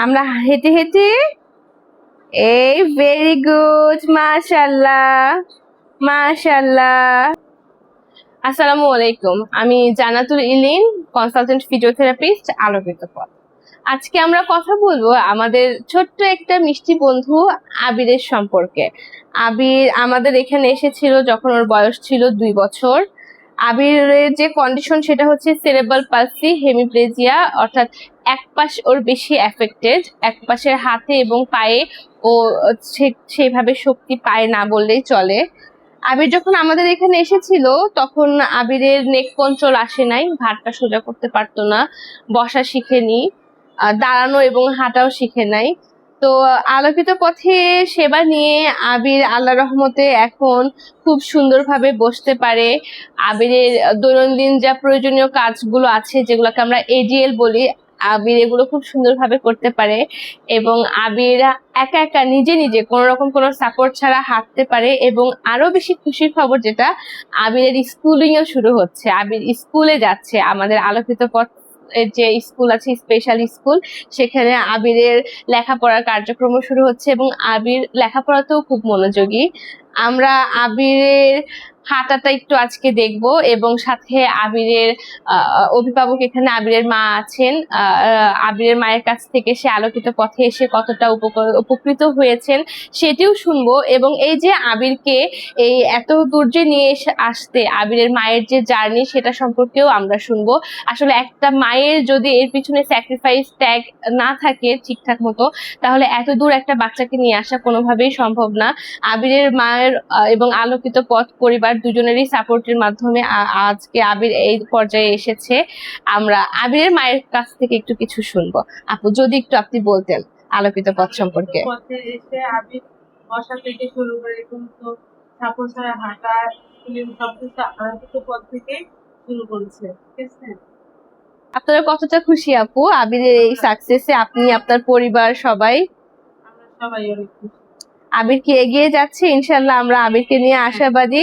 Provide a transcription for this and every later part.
আমরা হেঁটে হেঁটে এই ভেরি গুড, মাশাআল্লাহ মাশাআল্লাহ। আসসালামু আলাইকুম, আমি জান্নাতুল ইলিন, কনসালটেন্ট ফিজিওথেরাপিস্ট, আলোকিত পথ। আজকে আমরা কথা বলবো আমাদের ছোট্ট একটা মিষ্টি বন্ধু আবিরের সম্পর্কে। আবির আমাদের এখানে এসেছিল যখন ওর বয়স ছিল 2 বছর। আবিরের যে কন্ডিশন সেটা হচ্ছে সেরেব্রাল পালসি হেমিপ্লেজিয়া, অর্থাৎ এক পাশ ওর বেশি এফেক্টেড। এক পাশের হাতে এবং পায়ে ও সেইভাবে শক্তি পায় না বললেই চলে। আবির যখন আমাদের এখানে এসেছিল তখন আবিরের নেক কন্ট্রোল আসে নাই, ঘাড়টা সোজা করতে পারতো না, বসা শিখেনি, দাঁড়ানো এবং হাঁটাও শিখে নাই। তো আলোকিত পথে সেবা নিয়ে আবির আল্লাহ রহমতে এখন খুব সুন্দরভাবে বসতে পারে। আবিরের দৈনন্দিন যা প্রয়োজনীয় কাজগুলো আছে, যেগুলোকে আমরা এডিএল বলি, আবির এগুলো খুব সুন্দরভাবে করতে পারে এবং আবির একা একা নিজে নিজে কোনো রকম কোনো সাপোর্ট ছাড়া হাঁটতে পারে। এবং আরো বেশি খুশির খবর যেটা, আবিরের স্কুলিংও শুরু হচ্ছে, আবির স্কুলে যাচ্ছে। আমাদের আলোকিত পথ যে স্কুল আছে, স্পেশাল স্কুল, সেখানে আবিরের লেখাপড়ার কার্যক্রম শুরু হচ্ছে এবং আবির লেখাপড়াতেও খুব মনোযোগী। আমরা আবিরের হাঁটাটা একটু আজকে দেখব এবং সাথে আবিরের অভিভাবক এখানে আবিরের মা আছেন। আবিরের মায়ের কাছ থেকে সে আলোকিত পথে এসে কতটা উপকৃত হয়েছেন সেটিও শুনবো। এবং এই যে আবিরকে এই এত দূর যে নিয়ে আসতে আবিরের মায়ের যে জার্নি, সেটা সম্পর্কেও আমরা শুনবো। আসলে একটা মায়ের যদি এর পিছনে স্যাক্রিফাইস ট্যাগ না থাকে ঠিকঠাক মতো, তাহলে এত দূর একটা বাচ্চাকে নিয়ে আসা কোনোভাবেই সম্ভব না। আবিরের মায়ের এবং আলোকিত পথ পরিবার দুজনেরই সাপোর্টের মাধ্যমে আজকে আবির এই পর্যায়ে এসেছে। আমরা আবিরের মায়ের কাছ থেকে একটু কিছু শুনবো। আপু, যদি একটু আপনি বলতেন আলোকিত পথ সম্পর্কে। পথে এসে আবির বসা থেকে শুরু করে কিন্তু সাপোর্ট ছাড়া হাঁটা সবকিছু আলোকিত পথ থেকে শুরু করেছে, ঠিক আছে? আপনারা কতটা খুশি আপু আবিরের এই সাকসেসে? আপনি, আপনার পরিবার, সবাই? আমরা সবাই অনেক খুশি। আবির কি এগিয়ে যাচ্ছে? ইনশাল্লাহ আমরা আবিরকে নিয়ে আশাবাদী।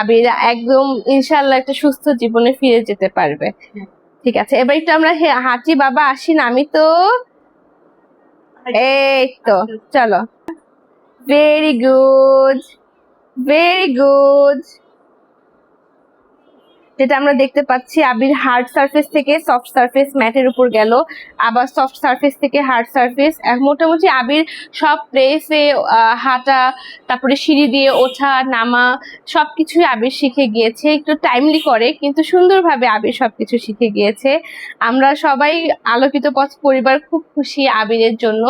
আবির একদম ইনশাল্লাহ একটা সুস্থ জীবনে ফিরে যেতে পারবে। ঠিক আছে, এবার একটু আমরা হাঁটি বাবা, আসি নামি তো। এই তো, চলো। Very good, very good. যেটা আমরা দেখতে পাচ্ছি, আবির হার্ড সারফেস থেকে সফট সারফেস ম্যাটের উপর গেল, আবার সফট সারফেস থেকে হার্ড সারফেস। মোটামুটি আবির সব প্লেসে হাঁটা, তারপরে সিঁড়ি দিয়ে ওঠা নামা সবকিছুই আবির শিখে গিয়েছে। একটু টাইমলি করে কিন্তু সুন্দরভাবে আবির সবকিছু শিখে গিয়েছে। আমরা সবাই আলোকিত পথ পরিবার খুব খুশি আবিরের জন্য।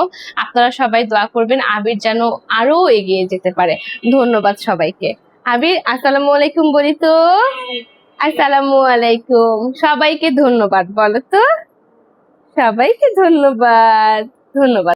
আপনারা সবাই দোয়া করবেন আবির যেন আরো এগিয়ে যেতে পারে। ধন্যবাদ সবাইকে। আবির আসসালামু আলাইকুম বলি তো। আসসালামু আলাইকুম, সবাইকে ধন্যবাদ বলো তো। সবাইকে ধন্যবাদ, ধন্যবাদ।